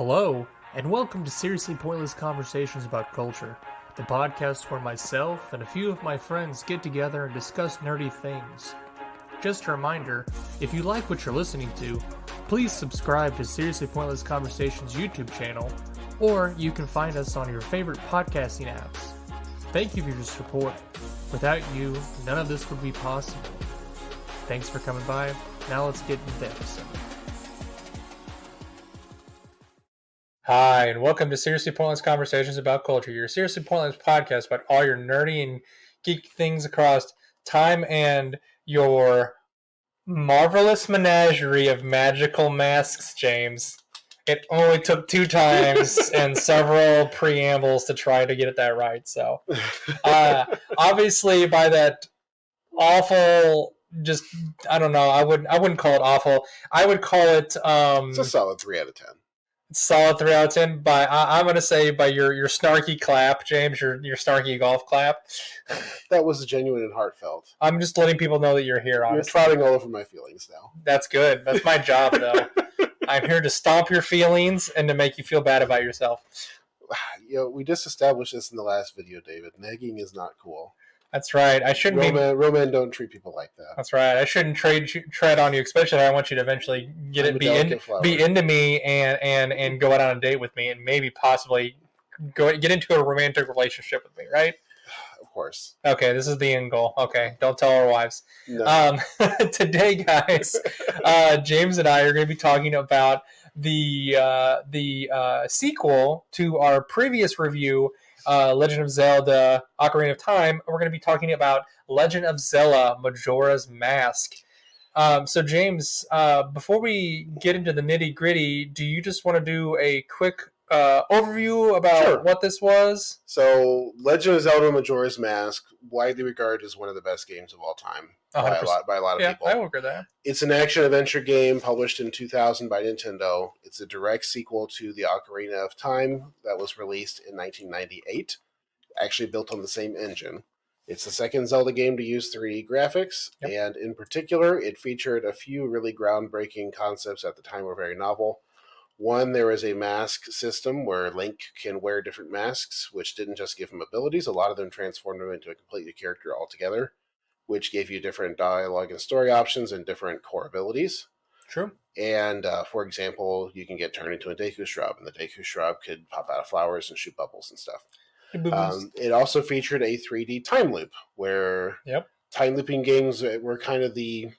Hello, and welcome to Seriously Pointless Conversations About Culture, the podcast where myself and a few of my friends get together and discuss nerdy things. Just a reminder, if you like what you're listening to, please subscribe to Seriously Pointless Conversations YouTube channel, or you can find us on your favorite podcasting apps. Thank you for your support. Without you, none of this would be possible. Thanks for coming by. Now let's get into the episode. Hi, and welcome to Seriously Pointless Conversations About Culture, your Seriously Pointless podcast about all your nerdy and geek things across time and your marvelous menagerie of magical masks, James. It only took 2 times and several preambles to try to get that right. So, obviously, by that awful, I don't know. I wouldn't call it awful. I would call it It's a solid 3 out of 10. Solid 3 out of 10. By I'm gonna say by your snarky clap, James, your snarky golf clap. That was genuine and heartfelt. I'm just letting people know that you're here. Honestly. You're trotting all over my feelings now. That's good. That's my job, though. I'm here to stomp your feelings and to make you feel bad about yourself. You know, we just established this in the last video, David. Nagging is not cool. That's right. I shouldn't Roman don't treat people like that. That's right. I shouldn't tread on you, especially if I want you to eventually be into me and go out on a date with me and maybe possibly get into a romantic relationship with me, right? Of course. Okay, this is the end goal. Okay, don't tell our wives. No. Today, guys, James and I are going to be talking about the sequel to our previous review, Legend of Zelda: Ocarina of Time. We're going to be talking about Legend of Zelda: Majora's Mask. So, James, before we get into the nitty-gritty, do you just want to do a quick overview about what this was? So, Legend of Zelda: Majora's Mask, widely regarded as one of the best games of all time by a lot of people. I will agree with that. It's an action-adventure game published in 2000 by Nintendo. It's a direct sequel to the Ocarina of Time that was released in 1998, actually built on the same engine. It's the second Zelda game to use 3D graphics, and in particular, it featured a few really groundbreaking concepts at the time were very novel. One, there is a mask system where Link can wear different masks, which didn't just give him abilities. A lot of them transformed him into a complete new character altogether, which gave you different dialogue and story options and different core abilities. True. And, for example, you can get turned into a Deku Shrub, and the Deku Shrub could pop out of flowers and shoot bubbles and stuff. It also featured a 3D time loop, where time looping games were kind of the,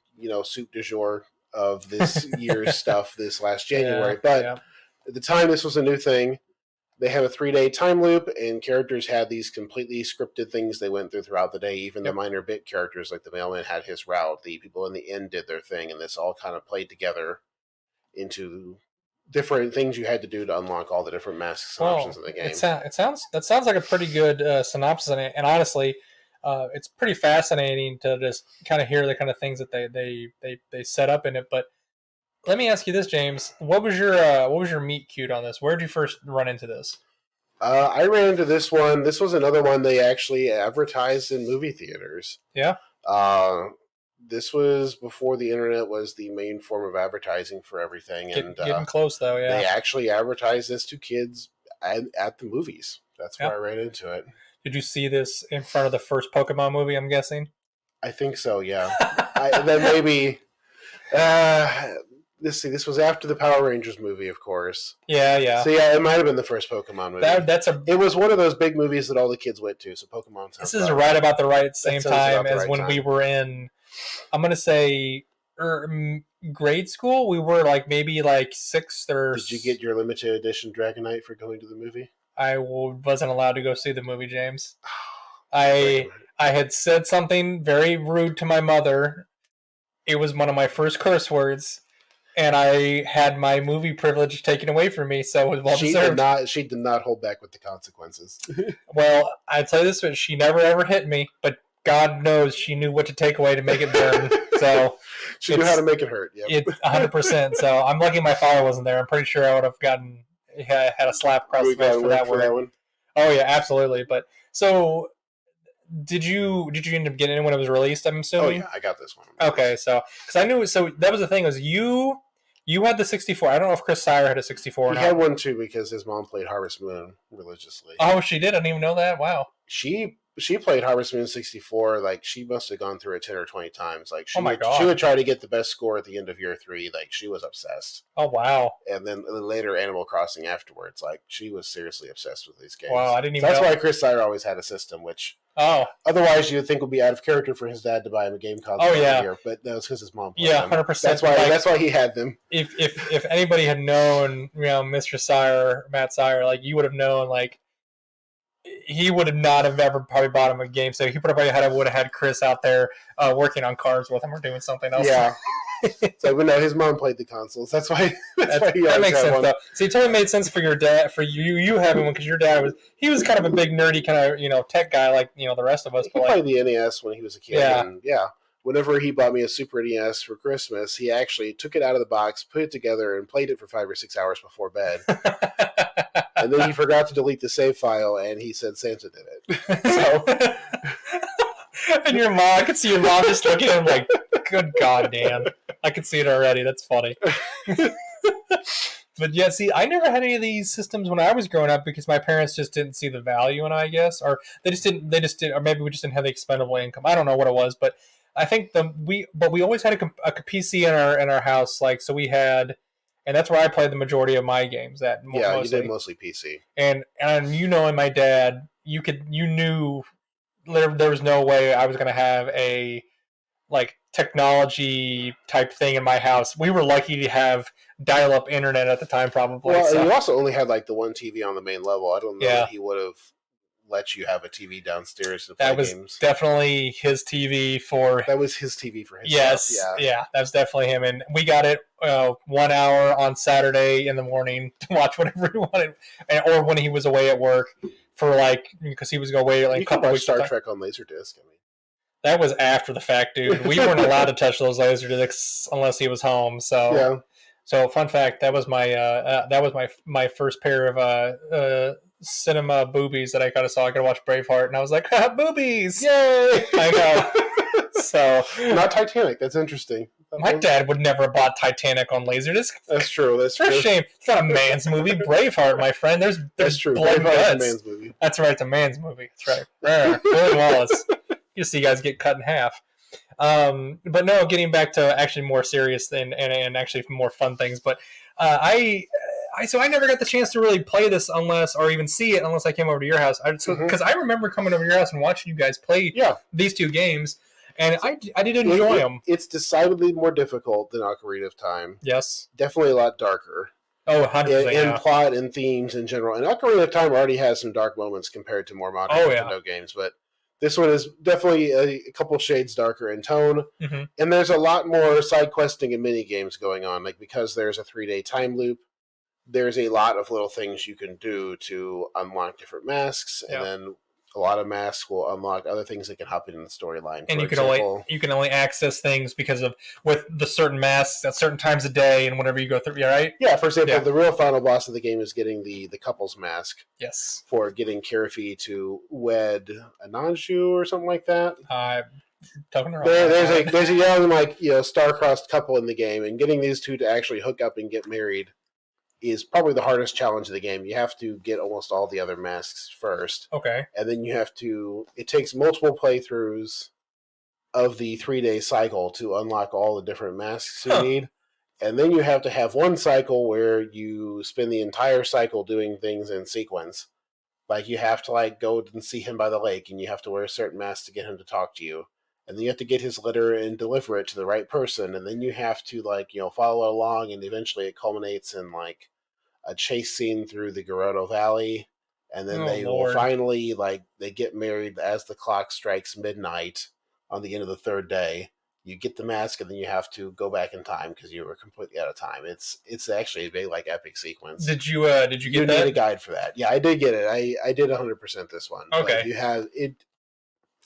soup du jour of this year's stuff this last January. At the time, this was a new thing. They had a 3-day time loop, and characters had these completely scripted things they went throughout the day. Even the minor bit characters, like the mailman had his route, the people in the inn did their thing, and this all kind of played together into different things you had to do to unlock all the different masks and options in the game. That sounds like a pretty good synopsis, and honestly, it's pretty fascinating to just kind of hear the kind of things that they set up in it. But let me ask you this, James: what was your meet cute on this? Where did you first run into this? I ran into this one. This was another one they actually advertised in movie theaters. Yeah. This was before the internet was the main form of advertising for everything. Getting close, though, yeah. They actually advertised this to kids at the movies. That's where I ran into it. Did you see this in front of the first Pokemon movie, I'm guessing? I think so, yeah. Then maybe... This was after the Power Rangers movie, of course. Yeah. So yeah, it might have been the first Pokemon movie. It was one of those big movies that all the kids went to, so Pokemon... This is right about the same time as when we were in... I'm going to say grade school. We were maybe 6th or... Did you get your limited edition Dragonite for going to the movie? I wasn't allowed to go see the movie, James. I had said something very rude to my mother. It was one of my first curse words, and I had my movie privilege taken away from me, so it was well deserved. She did not hold back with the consequences. Well, I tell you this, but she never ever hit me, but God knows she knew what to take away to make it burn. So she knew how to make it hurt. Yep. It's 100%. So I'm lucky my father wasn't there. I'm pretty sure I would have had a slap across the face for that one. Oh yeah, absolutely. But so, did you end up getting it when it was released? I'm assuming. Oh yeah, I got this one. Okay, so because I knew, so that was the thing, was you You had the 64. I don't know if Chris Sire had a 64 or He not. had one too because his mom played Harvest Moon religiously. Oh, she did? I didn't even know that. Wow. She played Harvest Moon 64. Like, she must have gone through it 10 or 20 times. Like, Oh my God. she would try to get the best score at the end of year 3. Like, she was obsessed. Oh, wow. And then later Animal Crossing afterwards. Like, she was seriously obsessed with these games. Wow, I didn't even know. That's know. why Chris Sire always had a system, which otherwise you would think would be out of character for his dad to buy him a game console every year. But that was because his mom played them. 100%. That's why he had them. If anybody had known, Mr. Sire, Matt Sire, like, you would have known, like, he would not have ever probably bought him a game. So he probably would have had Chris out there working on cars with him or doing something else. Yeah. So, but no, his mom played the consoles. That's why he that makes sense, though. So it totally made sense for your dad, for you having one, because your dad was kind of a big nerdy kind of tech guy like the rest of us. He played the NES when he was a kid. Yeah. And whenever he bought me a Super NES for Christmas, he actually took it out of the box, put it together, and played it for 5 or 6 hours before bed. And then he forgot to delete the save file, and he said Santa did it. So, and your mom, I could see your mom just looking at him like, "Good God, Dan!" I could see it already. That's funny. But yeah, see, I never had any of these systems when I was growing up because my parents just didn't see the value in it, I guess, or they just didn't, or maybe we just didn't have the expendable income. I don't know what it was, but I think we always had a PC in our house, like, so we had. And that's where I played the majority of my games. You did mostly PC. And and my dad, you knew there was no way I was going to have a like technology type thing in my house. We were lucky to have dial-up internet at the time, probably. Well, you also only had like the one TV on the main level. I don't know that he would have let you have a TV downstairs to play games. That was definitely his TV for... That was his TV for his Yes, yeah, that was definitely him. And we got it 1 hour on Saturday in the morning to watch whatever he wanted, or when he was away at work for because he was going away like a couple weeks. Star Trek on Laserdisc. I mean, that was after the fact, dude. We weren't allowed to touch those Laserdiscs unless he was home. So yeah. So fun fact, that was my first pair of cinema boobies that I kind of saw. I could watch Braveheart, and I was like, boobies! Yay! I know. So not Titanic. That's interesting. My dad would never have bought Titanic on Laserdisc. That's true. That's true. For shame. It's not a man's movie. Braveheart, my friend. There's true. blood and guts. Braveheart's a man's movie. That's right. It's a man's movie. That's right. Willie Wallace. You see guys get cut in half. But no, getting back to actually more serious and actually more fun things. But I never got the chance to really play this or even see it unless I came over to your house. Because I remember coming over to your house and watching you guys play these two games. And I did enjoy them. It's decidedly more difficult than Ocarina of Time. Yes. Definitely a lot darker. Oh, 100%. In plot and themes in general. And Ocarina of Time already has some dark moments compared to more modern Nintendo games. But this one is definitely a couple shades darker in tone. Mm-hmm. And there's a lot more side questing and mini games going on. Like, because there's a 3-day time loop, there's a lot of little things you can do to unlock different masks. And then a lot of masks will unlock other things that can happen in the storyline. And you can only access things with the certain masks at certain times of day and whenever you go through. Right? Yeah. For example, the real final boss of the game is getting the couple's mask. Yes. For getting Kirfi to wed Ananju or something like that. There's a young star-crossed couple in the game, and getting these two to actually hook up and get married is probably the hardest challenge of the game. You have to get almost all the other masks first. Okay. And then it takes multiple playthroughs of the 3-day cycle to unlock all the different masks you need. And then you have to have one cycle where you spend the entire cycle doing things in sequence. Like, you have to go and see him by the lake, and you have to wear a certain mask to get him to talk to you. And then you have to get his letter and deliver it to the right person. And then you have to follow along, and eventually it culminates in a chase scene through the Gerudo Valley, and then will finally they get married as the clock strikes midnight on the end of the 3rd day. You get the mask, and then you have to go back in time because you were completely out of time. It's actually a very epic sequence. Did you get that? You need a guide for that. Yeah, I did get it. I did 100% this one. Okay. You have it.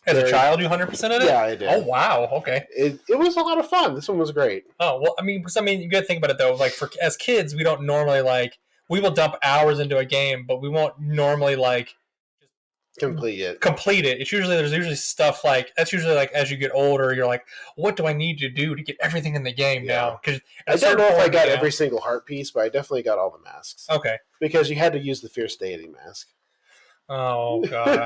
As a child, you 100%ed it? Yeah, I did. Oh, wow. Okay. It was a lot of fun. This one was great. Oh, well, you got to think about it, though. As kids, we don't normally, we will dump hours into a game, but we won't normally, complete it. It's usually stuff like that's usually like as you get older, you're like, what do I need to do to get everything in the game now? Because I don't know if I got every single heart piece, but I definitely got all the masks. Okay, because you had to use the Fierce Deity mask. Oh god, I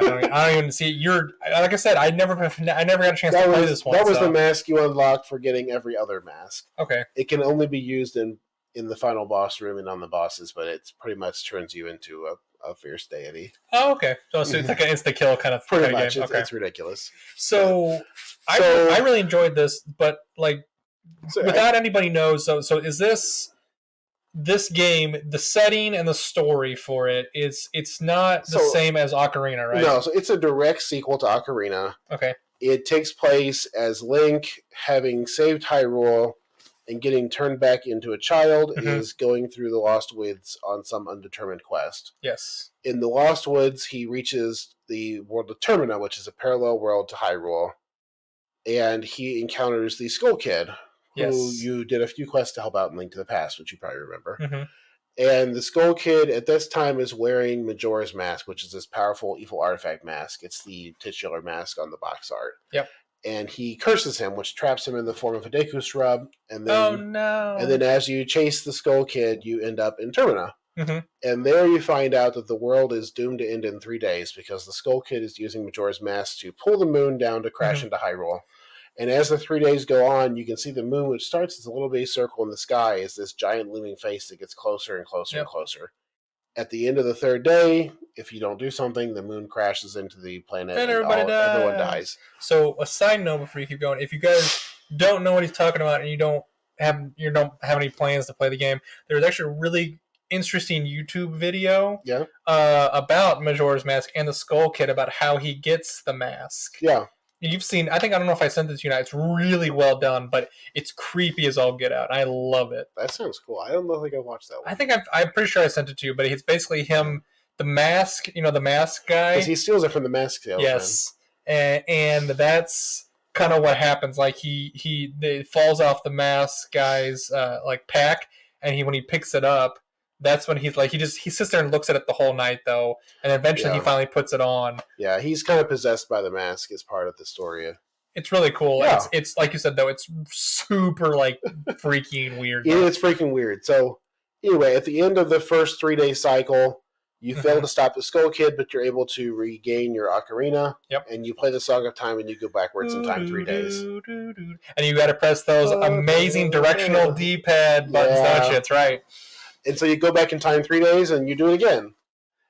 don't even see. You're like I said, I never got a chance to play this one. That was the mask you unlocked for getting every other mask. Okay, it can only be used in the final boss room and on the bosses, but it pretty much turns you into a Fierce Deity. Oh, okay. So it's like an insta kill kind of pretty much. Game. It's ridiculous. So I really enjoyed this, but like without anybody knows. So is this game, the setting and the story for it's not the same as Ocarina, right? No, so it's a direct sequel to Ocarina. Okay. It takes place as Link, having saved Hyrule and getting turned back into a child, is going through the Lost Woods on some undetermined quest. Yes. In the Lost Woods, he reaches the world of Termina, which is a parallel world to Hyrule, and he encounters the Skull Kid, who you did a few quests to help out in Link to the Past, which you probably remember. And the Skull Kid at this time is wearing Majora's Mask, which is this powerful evil artifact mask. It's the titular mask on the box art. Yep. And he curses him, which traps him in the form of a Deku shrub. And then, oh no! And then as you chase the Skull Kid, you end up in Termina. And there you find out that the world is doomed to end in 3 days because the Skull Kid is using Majora's Mask to pull the moon down to crash into Hyrule. And as the 3 days go on, you can see the moon, which starts as a little bitty circle in the sky, is this giant looming face that gets closer and closer and closer. At the end of the 3rd day, if you don't do something, the moon crashes into the planet and everyone dies. So a side note before you keep going, if you guys don't know what he's talking about and you don't have any plans to play the game, there's actually a really interesting YouTube video about Majora's Mask and the Skull Kid, about how he gets the mask. Yeah. You've seen, I don't know if I sent it to you now. It's really well done, but it's creepy as all get out. I love it. That sounds cool. I don't think I watched that one. I'm pretty sure I sent it to you, but it's basically him, the mask, the mask guy. Because he steals it from the mask salesman. Yes. And that's kind of what happens. Like he falls off the mask guy's like pack, and when he picks it up, that's when he's like he sits there and looks at it the whole night though, and eventually he finally puts it on. Yeah, he's kind of possessed by the mask as part of the story. It's really cool. Yeah. It's like you said though, it's super like freaking weird. It's freaking weird. So anyway, at the end of the first 3-day cycle, you fail to stop the Skull Kid, but you're able to regain your Ocarina. Yep. And you play the Song of Time, and you go backwards in time 3 days. And you got to press those amazing directional D-pad buttons, don't you? That's right. And so you go back in time 3 days, and you do it again.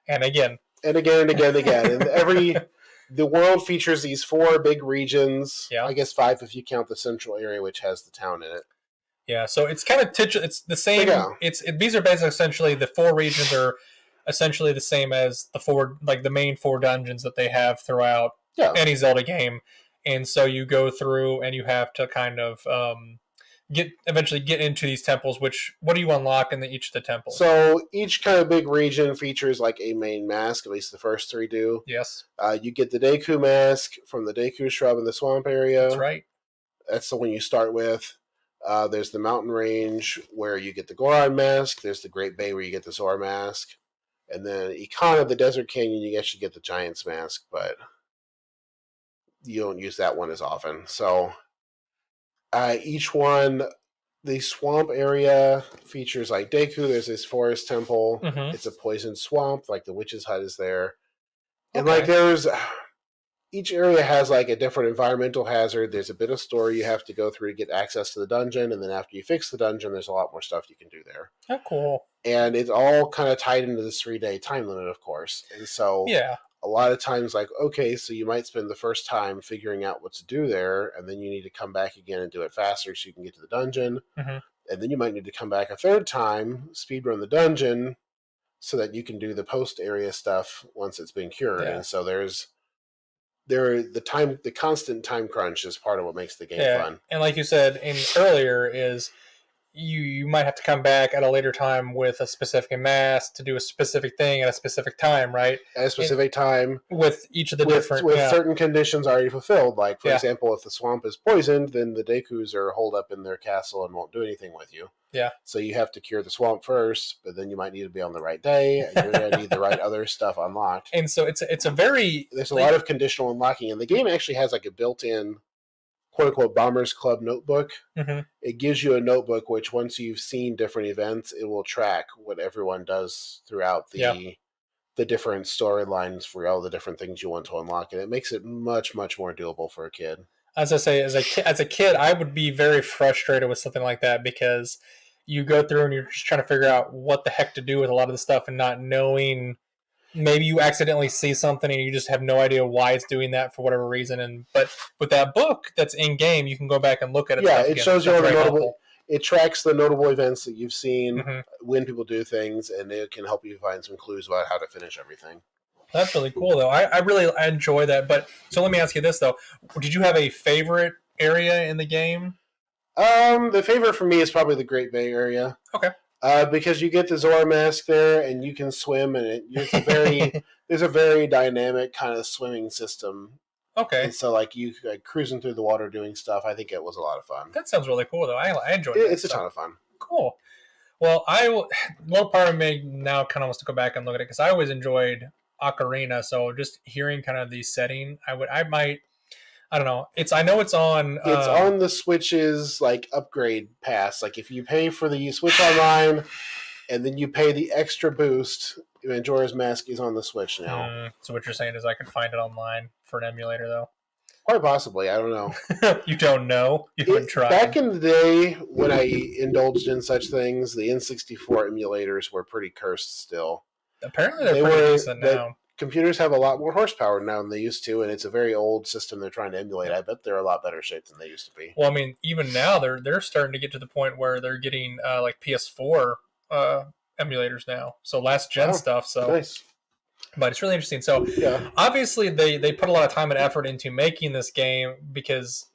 And again. And again, and again, and again. And the world features these 4 big regions. Yeah. I guess 5 if you count the central area, which has the town in it. Yeah, so it's kind of it's the same. Yeah. These are basically essentially the 4 regions are essentially the same as the main 4 dungeons that they have throughout any Zelda game. And so you go through and you have to kind of eventually get into these temples. What do you unlock in each of the temples? So each kind of big region features like a main mask. At least the first 3 do. Yes. You get the Deku mask from the Deku shrub in the swamp area. That's right. That's the one you start with. There's the mountain range where you get the Goron mask. There's the Great Bay where you get the Zora mask. And then Ikana, the Desert Canyon, you actually get the Giant's mask, but you don't use that one as often. So each one, the swamp area features like Deku. There's this forest temple. It's a poison swamp, like the witch's hut is there. And like each area has like a different environmental hazard. There's a bit of story you have to go through to get access to the dungeon, and then after you fix the dungeon, there's a lot more stuff you can do there. Oh, cool. And it's all kind of tied into this 3-day time limit, of course. And so a lot of times, like, okay, so you might spend the first time figuring out what to do there, and then you need to come back again and do it faster so you can get to the dungeon. And then you might need to come back a 3rd time, speedrun the dungeon, so that you can do the post-area stuff once it's been cured. And so the constant time crunch is part of what makes the game fun. And like you said earlier, is you might have to come back at a later time with a specific mask to do a specific thing at a specific time, right? At a specific time. With each of the different... With certain conditions already fulfilled. Like, for Yeah. example, if the swamp is poisoned, then the Dekus are holed up in their castle and won't do anything with you. Yeah. So you have to cure the swamp first, but then you might need to be on the right day, and you're going to need the right other stuff unlocked. And so it's a very... There's a lot of conditional unlocking, and the game actually has like a built-in quote-unquote Bombers Club notebook. Mm-hmm. It gives you a notebook which, once you've seen different events, it will track what everyone does throughout the different storylines for all the different things you want to unlock, and it makes it much, much more doable for a kid. As I say, as a kid, I would be very frustrated with something like that, because you go through and you're just trying to figure out what the heck to do with a lot of the stuff and not knowing... Maybe you accidentally see something and you just have no idea why it's doing that for whatever reason. But with that book that's in game, you can go back and look at it. Yeah, it shows you all the notable. It tracks the notable events that you've seen, when people do things, and it can help you find some clues about how to finish everything. That's really cool, though. I really enjoy that. But so let me ask you this, though: did you have a favorite area in the game? The favorite for me is probably the Great Bay area. Okay. Because you get the Zora mask there, and you can swim, and there's a very dynamic kind of swimming system. Okay. And so, like, you cruising through the water doing stuff. I think it was a lot of fun. That sounds really cool, though. I enjoyed it. It's a ton of fun. Cool. Well, one part of me now kind of wants to go back and look at it, because I always enjoyed Ocarina. So just hearing kind of the setting, I don't know. I know it's on... It's on the Switch's, like, upgrade pass. Like, if you pay for the Switch Online, and then you pay the extra boost, Majora's Mask is on the Switch now. So what you're saying is I can find it online for an emulator, though? Quite possibly. I don't know. You don't know? You haven't tried? Back in the day, when I indulged in such things, the N64 emulators were pretty cursed still. Apparently they're pretty decent now. Computers have a lot more horsepower now than they used to, and it's a very old system they're trying to emulate. I bet they're a lot better shape than they used to be. Well, I mean, even now they're starting to get to the point where they're getting like PS4 emulators now. So last gen stuff. So nice. But it's really interesting. So obviously they put a lot of time and effort into making this game, because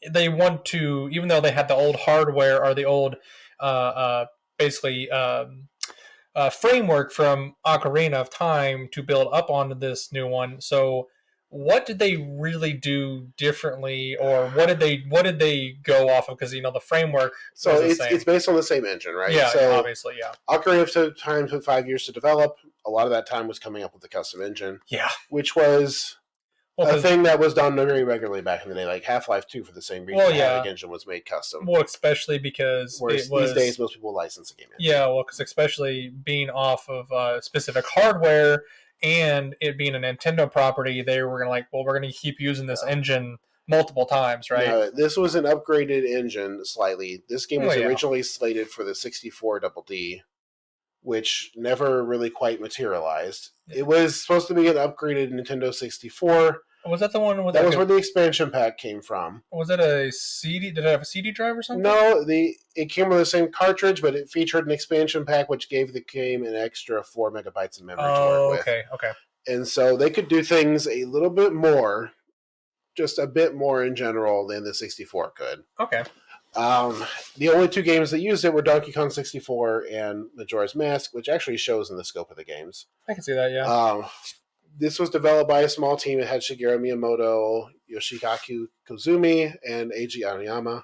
they want to, even though they had the old hardware or the old basically framework from Ocarina of Time to build up onto this new one. So what did they really do differently, or what did they go off of? Because the framework. So it's based on the same engine, right? Yeah, so obviously, yeah. Ocarina of Time took 5 years to develop. A lot of that time was coming up with the custom engine. Yeah, which was a thing that was done very regularly back in the day. Like Half-Life 2, for the same reason, the Havoc engine was made custom. Well, especially because these days most people license the game engine. Yeah, well, because especially being off of specific hardware. And it being a Nintendo property, they were we're going to keep using this engine multiple times, right? No, this was an upgraded engine slightly. This game was originally slated for the 64 Double D, which never really quite materialized. Yeah. It was supposed to be an upgraded Nintendo 64. Was that the one? That was where the expansion pack came from. Was that a CD? Did it have a CD drive or something? No, it came with the same cartridge, but it featured an expansion pack which gave the game an extra 4 megabytes of memory to work with. Okay. And so they could do things a little bit more, just a bit more in general, than the 64 could. Okay. The only two games that used it were Donkey Kong 64 and Majora's Mask, which actually shows in the scope of the games. I can see that, yeah. This was developed by a small team. It had Shigeru Miyamoto, Yoshikazu Kozumi, and Eiji Aoyama.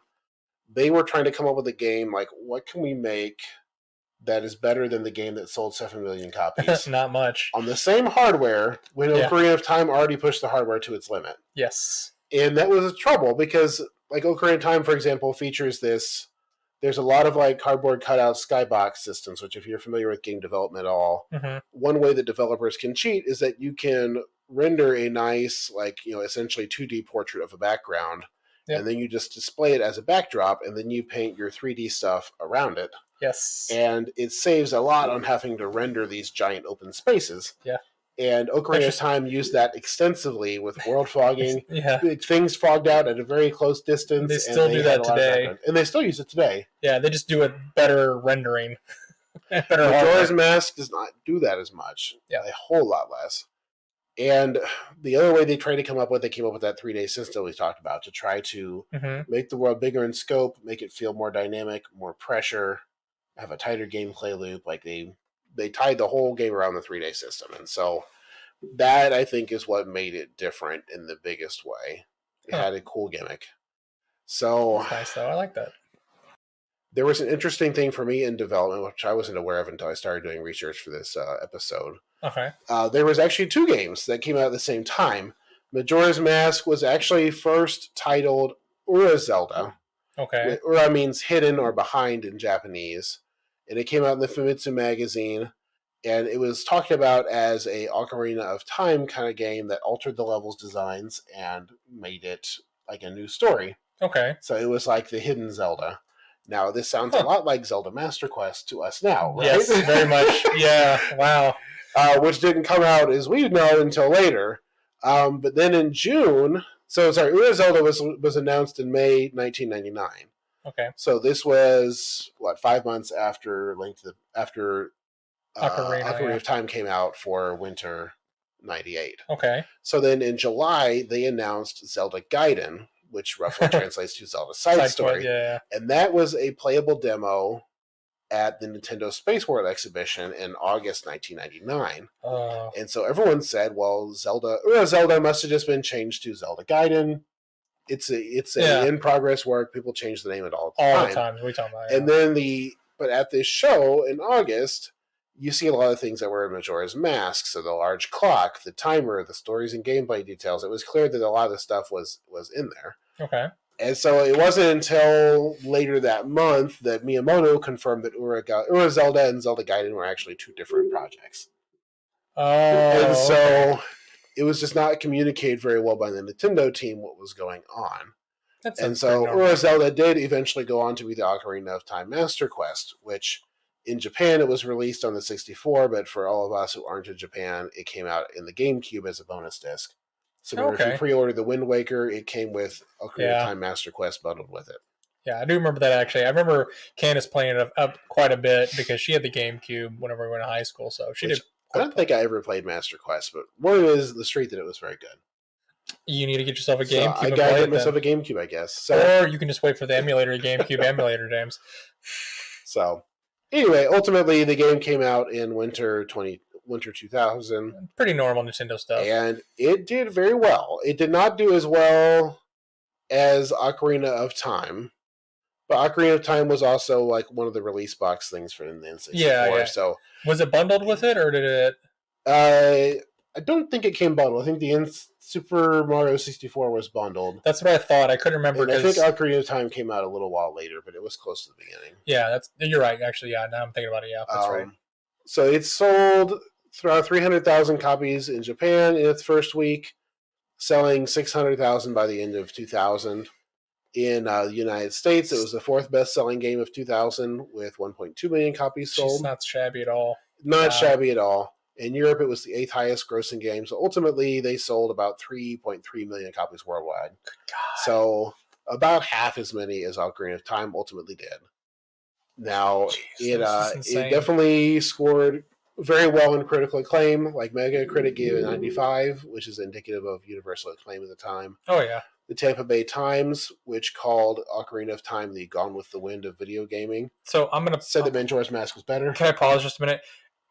They were trying to come up with a game like, what can we make that is better than the game that sold 7 million copies? Not much. On the same hardware, when Ocarina of Time already pushed the hardware to its limit. Yes. And that was trouble, because like Ocarina of Time, for example, features this. There's a lot of like cardboard cutout skybox systems, which if you're familiar with game development at all, one way that developers can cheat is that you can render a nice, essentially 2D portrait of a background, and then you just display it as a backdrop, and then you paint your 3D stuff around it. Yes. And it saves a lot on having to render these giant open spaces. Yeah. And Ocarina of Time used that extensively with world fogging. Yeah. Things fogged out at a very close distance. They still do that today. And they still use it today. Yeah, they just do it better rendering. Majora's Mask does not do that as much. Yeah. A whole lot less. And the other way they tried to come up with, they came up with that 3-day system we talked about to try to make the world bigger in scope, make it feel more dynamic, more pressure, have a tighter gameplay loop. Like they tied the whole game around the 3-day system, and so that I think is what made it different in the biggest way. It had a cool gimmick. So that's nice though. I like that. There was an interesting thing for me in development, which I wasn't aware of until I started doing research for this episode. Okay. There was actually 2 games that came out at the same time. Majora's Mask was actually first titled Ura Zelda. Okay. Ura means hidden or behind in Japanese. And it came out in the Famitsu magazine. And it was talked about as a Ocarina of Time kind of game that altered the levels designs and made it like a new story. Okay. So it was like the hidden Zelda. Now, this sounds a lot like Zelda Master Quest to us now, right? Yes, very much. Yeah, wow. Which didn't come out, as we know, until later. But then in June, Ura Zelda was announced in May 1999. Okay. So this was, 5 months after Ocarina of Time came out for winter 98. Okay. So then in July, they announced Zelda Gaiden, which roughly translates to Zelda Side Story. Yeah. And that was a playable demo at the Nintendo Space World exhibition in August 1999. And so everyone said, well, Zelda must have just been changed to Zelda Gaiden. It's a in-progress work. People change the name of it all the time. All the time. We talking about, And then but at this show in August, you see a lot of things that were in Majora's Mask. So the large clock, the timer, the stories and gameplay details. It was clear that a lot of the stuff was in there. Okay. And so it wasn't until later that month that Miyamoto confirmed that Ura Zelda and Zelda Gaiden were actually 2 different projects. And so it was just not communicated very well by the Nintendo team what was going on. And so Ura Zelda did eventually go on to be the Ocarina of Time Master Quest, which in Japan it was released on the 64, but for all of us who aren't in Japan, it came out in the GameCube as a bonus disc. So if you pre-ordered the Wind Waker, it came with Ocarina of Time Master Quest bundled with it. Yeah, I do remember that actually. I remember Candace playing it up quite a bit because she had the GameCube whenever we went to high school. So she did. I don't think I ever played Master Quest, but word is the street that it was very good. You need to get yourself a GameCube. I gotta get myself a GameCube, I guess. Or you can just wait for the emulator, GameCube emulator, James. So, anyway, ultimately the game came out in winter 2000. Pretty normal Nintendo stuff. And it did very well. It did not do as well as Ocarina of Time. But Ocarina of Time was also like one of the release box things for the N64. Yeah. So was it bundled with it, or did it? I don't think it came bundled. I think the Super Mario 64 was bundled. That's what I thought. I couldn't remember. I think Ocarina of Time came out a little while later, but it was close to the beginning. Yeah, you're right. Actually, yeah. Now I'm thinking about it. Yeah, that's right. So it sold around 300,000 copies in Japan in its first week, selling 600,000 by the end of 2000. In the United States, it was the 4th best-selling game of 2000 with 1.2 million copies sold. It's not shabby at all. Not shabby at all. In Europe, it was the 8th highest grossing game. So ultimately, they sold about 3.3 million copies worldwide. Good God. So about half as many as Ocarina of Time ultimately did. Now, it definitely scored very well in critical acclaim. Like Metacritic gave it 95, which is indicative of universal acclaim at the time. Oh, yeah. The Tampa Bay Times, which called Ocarina of Time the Gone with the Wind of video gaming. So I'm going to... said that Majora's Mask was better. Can I pause just a minute?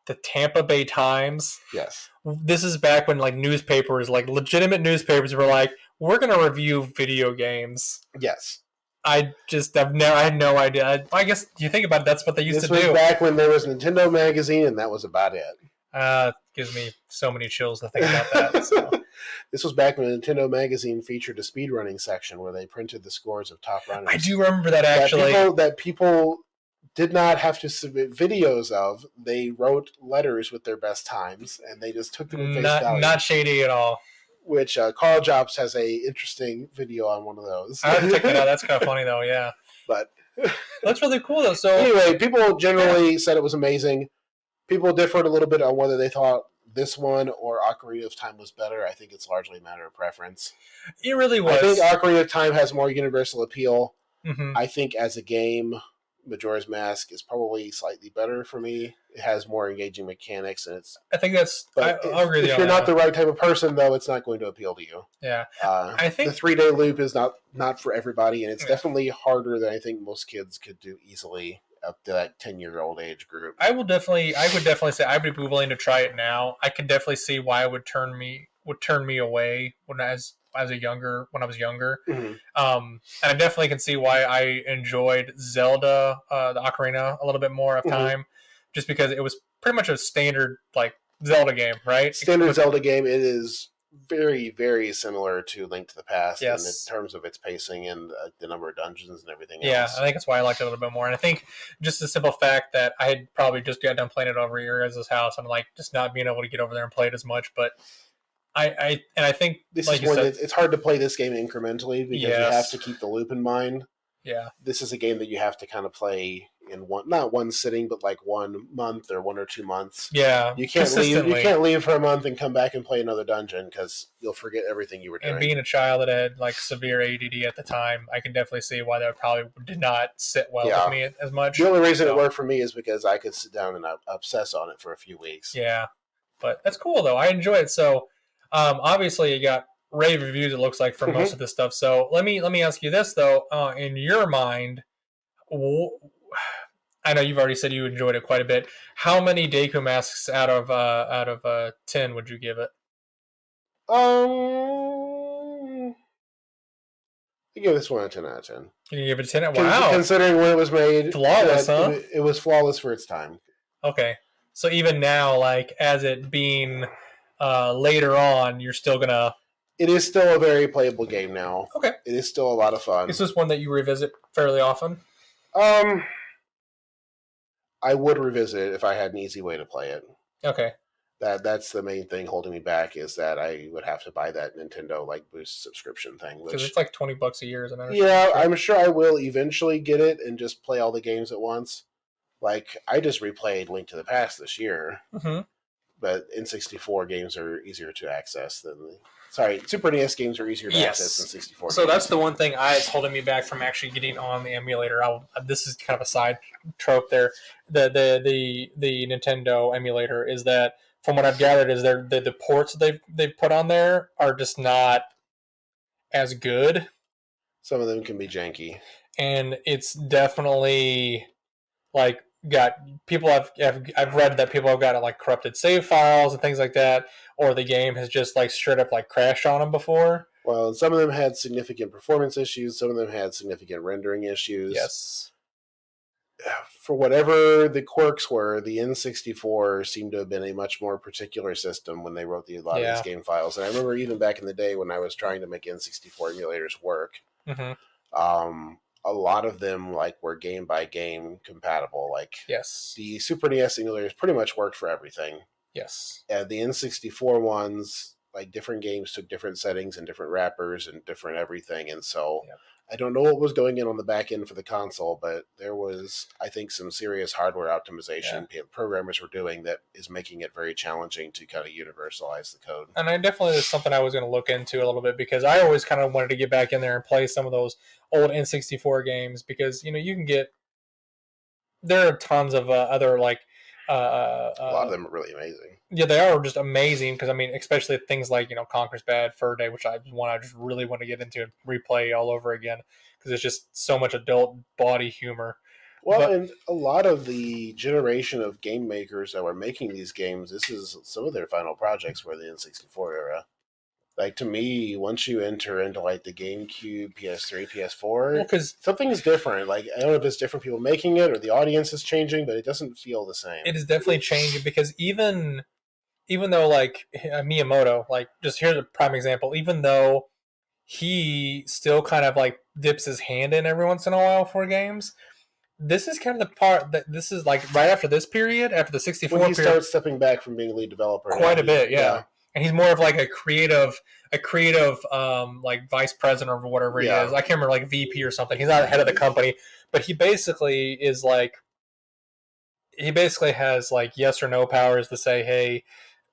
The Tampa Bay Times? Yes. This is back when newspapers, legitimate newspapers were like, we're going to review video games. Yes. I had no idea. I guess, you think about it, that's what they used to do. This was back when there was Nintendo Magazine, and that was about it. Gives me so many chills to think about that. So. This was back when Nintendo Magazine featured a speedrunning section where they printed the scores of top runners. I do remember that, actually. That people did not have to submit videos of. They wrote letters with their best times, and they just took them at face value. Not shady at all. Which Carl Jobs has a interesting video on one of those. I have to check that out. That's kind of funny, though, yeah. But that's really cool, though. So anyway, people generally said it was amazing. People differed a little bit on whether they thought this one or Ocarina of Time was better. I think it's largely a matter of preference. It really was. I think Ocarina of Time has more universal appeal. Mm-hmm. I think as a game, Majora's Mask is probably slightly better for me. It has more engaging mechanics, and I think that's. I'll agree with you if on you're that not the right type of person, though, it's not going to appeal to you. Yeah, I think the 3-day loop is not for everybody, and it's definitely harder than I think most kids could do easily up to that 10-year-old age group. I would definitely say I would be willing to try it now. I could definitely see why it would turn me away when I was younger. Mm-hmm. And I definitely can see why I enjoyed Zelda, the Ocarina, a little bit more of time, just because it was pretty much a standard like Zelda game, right? Standard Zelda game. It is very, very similar to Link to the Past in terms of its pacing and the number of dungeons and everything else. Yeah, I think that's why I liked it a little bit more. And I think just the simple fact that I had probably just got done playing it over at your guys' house and like just not being able to get over there and play it as much. But I think this is one that it's hard to play this game incrementally because you have to keep the loop in mind. Yeah. This is a game that you have to kind of play in not one sitting, but like 1 month or 1 or 2 months. Yeah. You can't leave. You can't leave for a month and come back and play another dungeon because you'll forget everything you were doing. And being a child that had like severe ADD at the time, I can definitely see why that probably did not sit well with me as much. The only reason it worked for me is because I could sit down and obsess on it for a few weeks. Yeah, but that's cool though. I enjoy it. So obviously you got rave reviews. It looks like for most of this stuff. So let me ask you this though. In your mind, I know you've already said you enjoyed it quite a bit. How many Deku masks out of 10 would you give it? I give this one a 10 out of 10. You give it a 10? Wow. Considering when it was made. Flawless, huh? It was flawless for its time. Okay. So even now, like, as it being later on, you're still going to... It is still a very playable game now. Okay. It is still a lot of fun. Is this one that you revisit fairly often? I would revisit it if I had an easy way to play it. Okay. That's the main thing holding me back is that I would have to buy that Nintendo like Boost subscription thing. Because it's like $20 a year, isn't it? Yeah, I'm sure I will eventually get it and just play all the games at once. Like I just replayed Link to the Past this year, but N64 games are easier to access than Super NES games are easier to access than 64. So that's the one thing it's holding me back from actually getting on the emulator. This is kind of a side trope there. The Nintendo emulator is that, from what I've gathered, is the ports they've put on there are just not as good. Some of them can be janky, and it's definitely like got people. I've read that people have got like corrupted save files and things like that, or the game has just like straight up like crashed on them before. Well, some of them had significant performance issues. Some of them had significant rendering issues. Yes. For whatever the quirks were, the N64 seemed to have been a much more particular system when they wrote a lot of these game files. And I remember even back in the day when I was trying to make N64 emulators work, a lot of them were game by game compatible. Like the Super NES emulators pretty much worked for everything. Yes. And the N64 ones, like different games took different settings and different wrappers and different everything. And so I don't know what was going in on the back end for the console, but there was, I think, some serious hardware optimization programmers were doing that is making it very challenging to kind of universalize the code. And I definitely is something I was going to look into a little bit because I always kind of wanted to get back in there and play some of those old N64 games because, you can get, there are tons of other a lot of them are really amazing. Yeah, they are just amazing because, especially things like, Conker's Bad Fur Day, which I just really want to get into and replay all over again because it's just so much adult body humor. Well, and a lot of the generation of game makers that were making these games, this is some of their final projects were the N64 era. Like, to me, once you enter into, the GameCube, PS3, PS4, because something's different. Like, I don't know if it's different people making it or the audience is changing, but it doesn't feel the same. It is definitely changing because even though, Miyamoto, just here's a prime example, even though he still kind of, dips his hand in every once in a while for games, this is kind of the part that this is, right after this period, after the 64 when he period. starts stepping back from being lead developer. Quite a bit, yeah. And he's more of a creative vice president or whatever he is. I can't remember, VP or something. He's not head of the company, but he basically is he basically has yes or no powers to say, hey,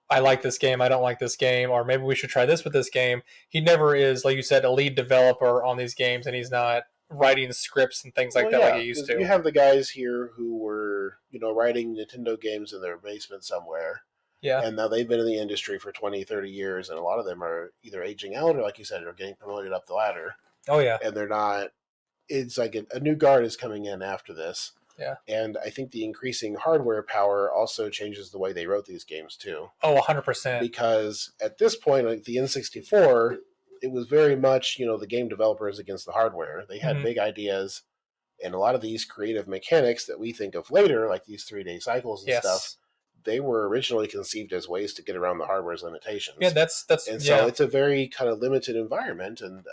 I like this game, I don't like this game, or maybe we should try this with this game. He never is, like you said, a lead developer on these games, and he's not writing scripts and things like that like it used to. You have the guys here who were, writing Nintendo games in their basement somewhere. Yeah. And now they've been in the industry for 20, 30 years, and a lot of them are either aging out or, like you said, are getting promoted up the ladder. Oh, yeah. And they're not... It's like a new guard is coming in after this. Yeah. And I think the increasing hardware power also changes the way they wrote these games, too. Oh, 100%. Because at this point, like the N64, it was very much, the game developers against the hardware. They had big ideas, and a lot of these creative mechanics that we think of later, like these 3-day cycles and stuff, they were originally conceived as ways to get around the hardware's limitations. Yeah, that's and so it's a very kind of limited environment, and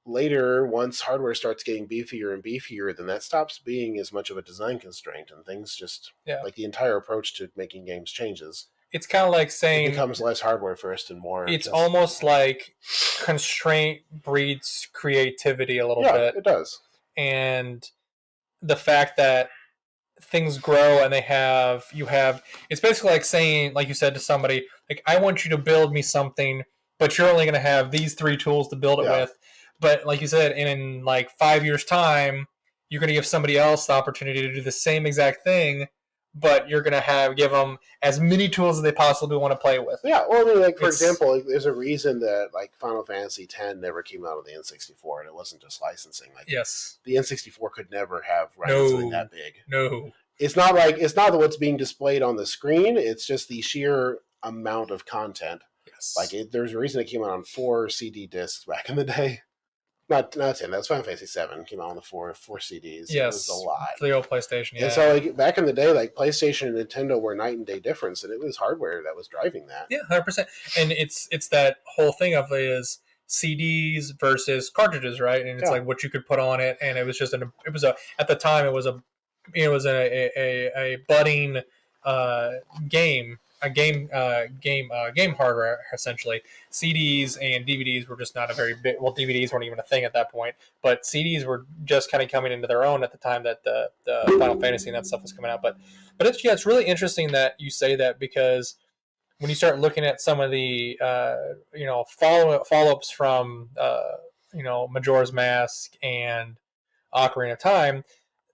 later, once hardware starts getting beefier and beefier, then that stops being as much of a design constraint, and things just, like the entire approach to making games changes. It's kind of like saying... It becomes less hardware first and more... It's almost like constraint breeds creativity a little bit. Yeah, it does. And the fact that things grow and it's basically like saying, like you said to somebody, like, I want you to build me something, but you're only going to have these 3 tools to build it with. But like you said, in like 5 years' time, you're going to give somebody else the opportunity to do the same exact thing, but you're going to give them as many tools as they possibly want to play with. Yeah, well, I mean, like, for example, like, there's a reason that, like, Final Fantasy X never came out on the N64, and it wasn't just licensing. Like, the N64 could never have something that big. No. It's not what's being displayed on the screen, it's just the sheer amount of content. Yes. Like, there's a reason it came out on 4 CD discs back in the day. Not 10. That was Final Fantasy 7. Came out on the 4 CDs. Yes, it was a lot. For the old PlayStation. Yeah. And so, like, back in the day, like, PlayStation and Nintendo were night and day difference, and it was hardware that was driving that. Yeah, 100%. And it's that whole thing of is CDs versus cartridges, right? And it's like what you could put on it, and it was just at the time it was a budding game hardware, essentially. CDs and DVDs were just not a very big... Well, DVDs weren't even a thing at that point, but CDs were just kind of coming into their own at the time that the Final Fantasy and that stuff was coming out. But it's really interesting that you say that, because when you start looking at some of the follow-ups from Majora's Mask and Ocarina of Time,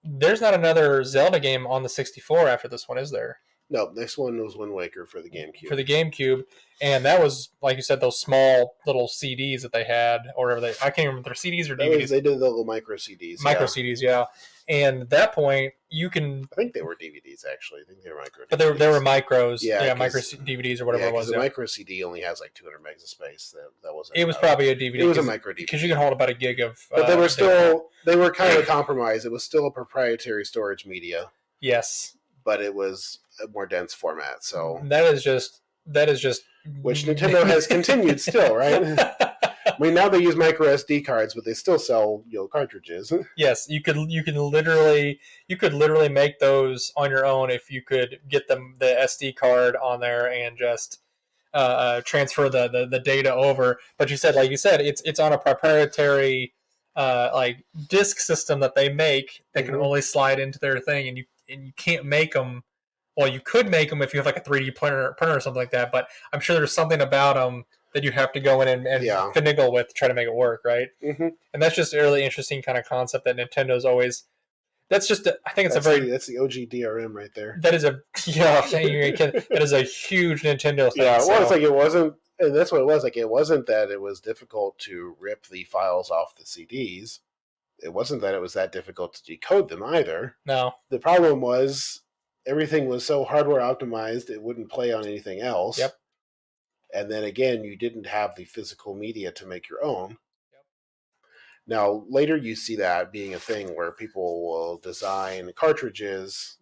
there's not another Zelda game on the 64 after this one, is there? No, next one was Wind Waker for the GameCube. For the GameCube, and that was, like you said, those small little CDs that they had, or whatever I can't remember, they're CDs or DVDs. They did the little micro CDs. CDs, yeah. And at that point, you can... I think they were DVDs, actually. I think they were micro DVDs. But they were micros. Yeah, micro DVDs or whatever it was. The micro CD only has like 200 megs of space. That wasn't... It was probably a DVD. It was a micro DVD. Because you can hold about a gig of... But they were kind of compromised. It was still a proprietary storage media. Yes. But it was a more dense format, so... That is just... Which Nintendo has continued still, right? I mean, now they use micro SD cards, but they still sell cartridges. Yes, you could literally make those on your own if you could get the SD card on there and just transfer the data over. But you said it's on a proprietary disk system that they make that can only slide into their thing, and you can't make them. Well, you could make them if you have like a 3D printer or something like that, but I'm sure there's something about them that you have to go in and finagle with to try to make it work, right? Mm-hmm. And that's just a really interesting kind of concept that Nintendo's always... That's just... I think it's that's the OG DRM right there. That is that is a huge Nintendo thing. Yeah, well, it's like it wasn't... And that's what it was. Like, it wasn't that it was difficult to rip the files off the CDs. It wasn't that it was that difficult to decode them either. No. The problem was... everything was so hardware optimized, it wouldn't play on anything else. Yep. And then again, you didn't have the physical media to make your own. Yep. Now, later you see that being a thing where people will design cartridges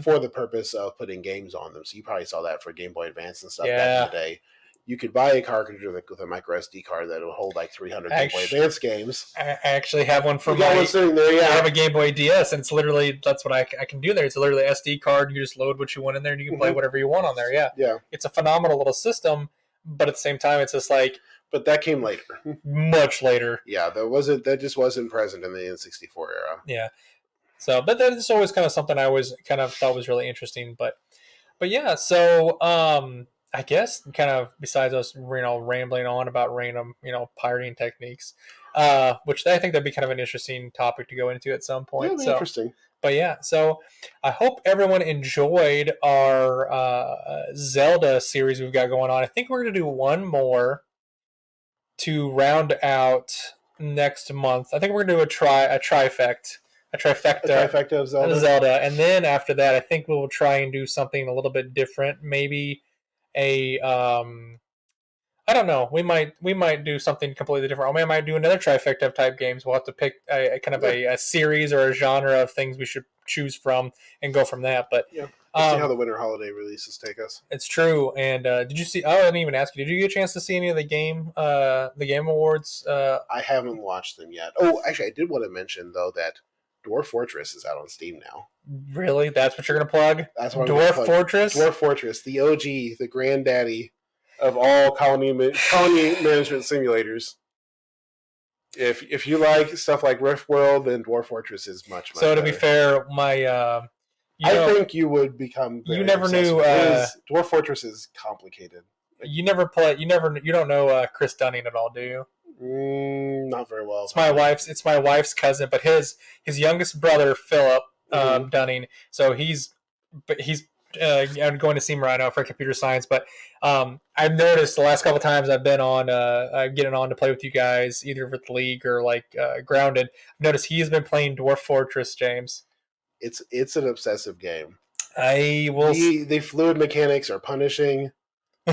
for the purpose of putting games on them. So you probably saw that for Game Boy Advance and stuff back in the day. You could buy a cartridge with a micro SD card that will hold like 300 Game Boy Advance games. I actually have one for one sitting there. Yeah, I have a Game Boy DS, and it's literally that's what I can do there. It's literally an SD card. You just load what you want in there, and you can play whatever you want on there. Yeah, yeah. It's a phenomenal little system, but at the same time, it's just like. But that came later, much later. Yeah, that just wasn't present in the N64 era. Yeah. So, but that's always kind of something I always kind of thought was really interesting. But yeah. So, I guess kind of besides us, rambling on about random, pirating techniques, which I think that'd be kind of an interesting topic to go into at some point. Yeah, it'd be interesting. But yeah, so I hope everyone enjoyed our Zelda series we've got going on. I think we're going to do one more to round out next month. I think we're going to do a trifecta of Zelda. And then after that, I think we'll try and do something a little bit different. Maybe a I don't know. We might do something completely different. Or we might do another trifecta of type games. We'll have to pick a kind of a series or a genre of things we should choose from and go from that. But yeah, we'll see how the winter holiday releases take us. It's true. And did you see? Oh, I didn't even ask you. Did you get a chance to see any of the game awards? I haven't watched them yet. Oh, actually, I did want to mention though that Dwarf Fortress is out on Steam now. Really? That's what you're going to plug? That's what Dwarf Fortress? Dwarf Fortress, the OG, the granddaddy of all colony management simulators. If you like stuff like Rift World, then Dwarf Fortress is much so to better. Be fair, I think you would become. You never knew. Dwarf Fortress is complicated. You don't know Chris Dunning at all, do you? Not very well. It's my wife's cousin, but his youngest brother Philip Dunning. So I'm going to see him right now for computer science, but I've noticed the last couple of times I've been on getting on to play with you guys, either with the league or like Grounded. I've noticed he has been playing Dwarf Fortress, James. It's an obsessive game. The fluid mechanics are punishing.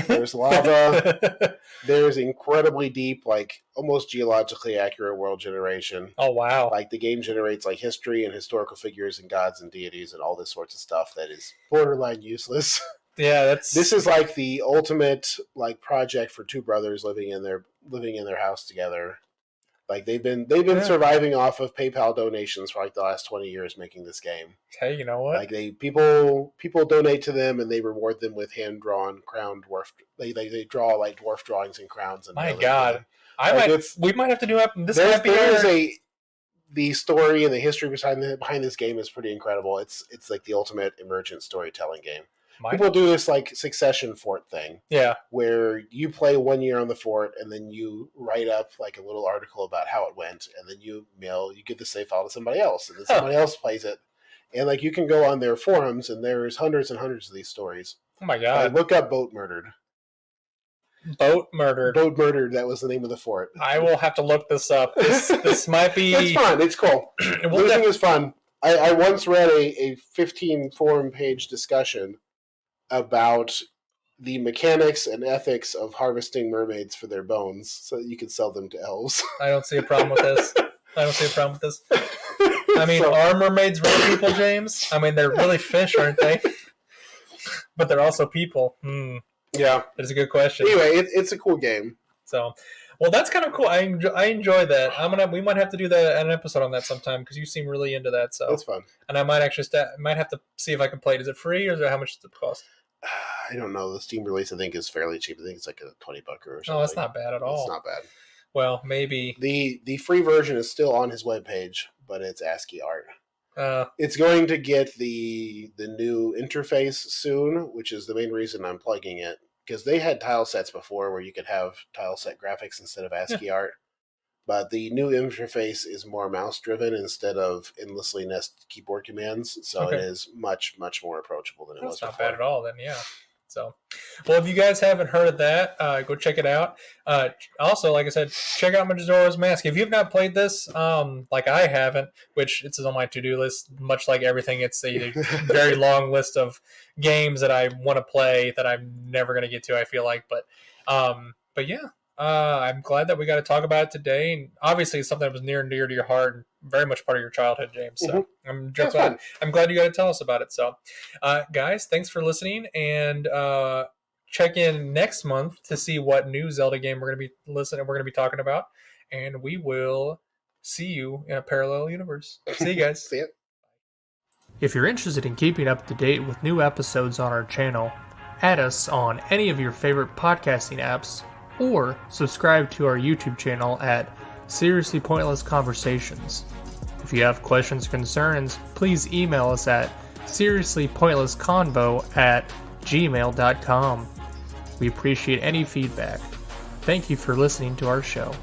There's lava. There's incredibly deep, like almost geologically accurate world generation. Oh wow! Like the game generates like history and historical figures and gods and deities and all this sorts of stuff that is borderline useless. Yeah, this is like the ultimate like project for two brothers living in their house together. Like they've been surviving off of PayPal donations for like the last 20 years making this game. Hey, you know what? Like people donate to them and they reward them with hand drawn crown dwarf. They draw like dwarf drawings and crowns. And my God, we might have to do this. The story and the history behind this game is pretty incredible. It's like the ultimate emergent storytelling game. People do this like Succession fort thing. Yeah. Where you play 1 year on the fort and then you write up like a little article about how it went and then you give the save file to somebody else and then somebody else plays it. And like you can go on their forums and there's hundreds and hundreds of these stories. Oh my God. Look up Boat Murdered. Boat Murdered. Boat Murdered, that was the name of the fort. I will have to look this up. This might be... It's fun. It's cool. Losing is fun. I once read a 15 forum page discussion about the mechanics and ethics of harvesting mermaids for their bones so that you can sell them to elves. I don't see a problem with this. I mean, are mermaids real people, James? I mean, they're really fish, aren't they? But they're also people. Yeah. That's a good question. Anyway, it's a cool game. So, well, that's kind of cool. I enjoy that. We might have to do an episode on that sometime because you seem really into that. So that's fun. And I might actually might have to see if I can play it. Is it free or how much does it cost? I don't know. The Steam release I think is fairly cheap. I think it's like a $20 or something. Oh, that's not bad at all. It's not bad. Well, maybe the free version is still on his webpage, but it's ASCII art. It's going to get the new interface soon, which is the main reason I'm plugging it. Because they had tile sets before where you could have tile set graphics instead of ASCII art. But the new interface is more mouse-driven instead of endlessly nested keyboard commands. So It is much, much more approachable than it was before. That's not bad at all then, yeah. So, well, if you guys haven't heard of that, go check it out. Also, like I said, check out Majora's Mask. If you've not played this, like I haven't, which it's on my to-do list, much like everything, it's a very long list of games that I want to play that I'm never going to get to, I feel like. But yeah, I'm glad that we got to talk about it today. And obviously, it's something that was near and dear to your heart and very much part of your childhood, James. So I'm glad you got to tell us about it. So, guys, thanks for listening. And check in next month to see what new Zelda game we're going to be talking about. And we will see you in a parallel universe. See you guys. See ya. If you're interested in keeping up to date with new episodes on our channel, add us on any of your favorite podcasting apps, or subscribe to our YouTube channel at Seriously Pointless Conversations. If you have questions or concerns, please email us at seriouslypointlessconvo@gmail.com. We appreciate any feedback. Thank you for listening to our show.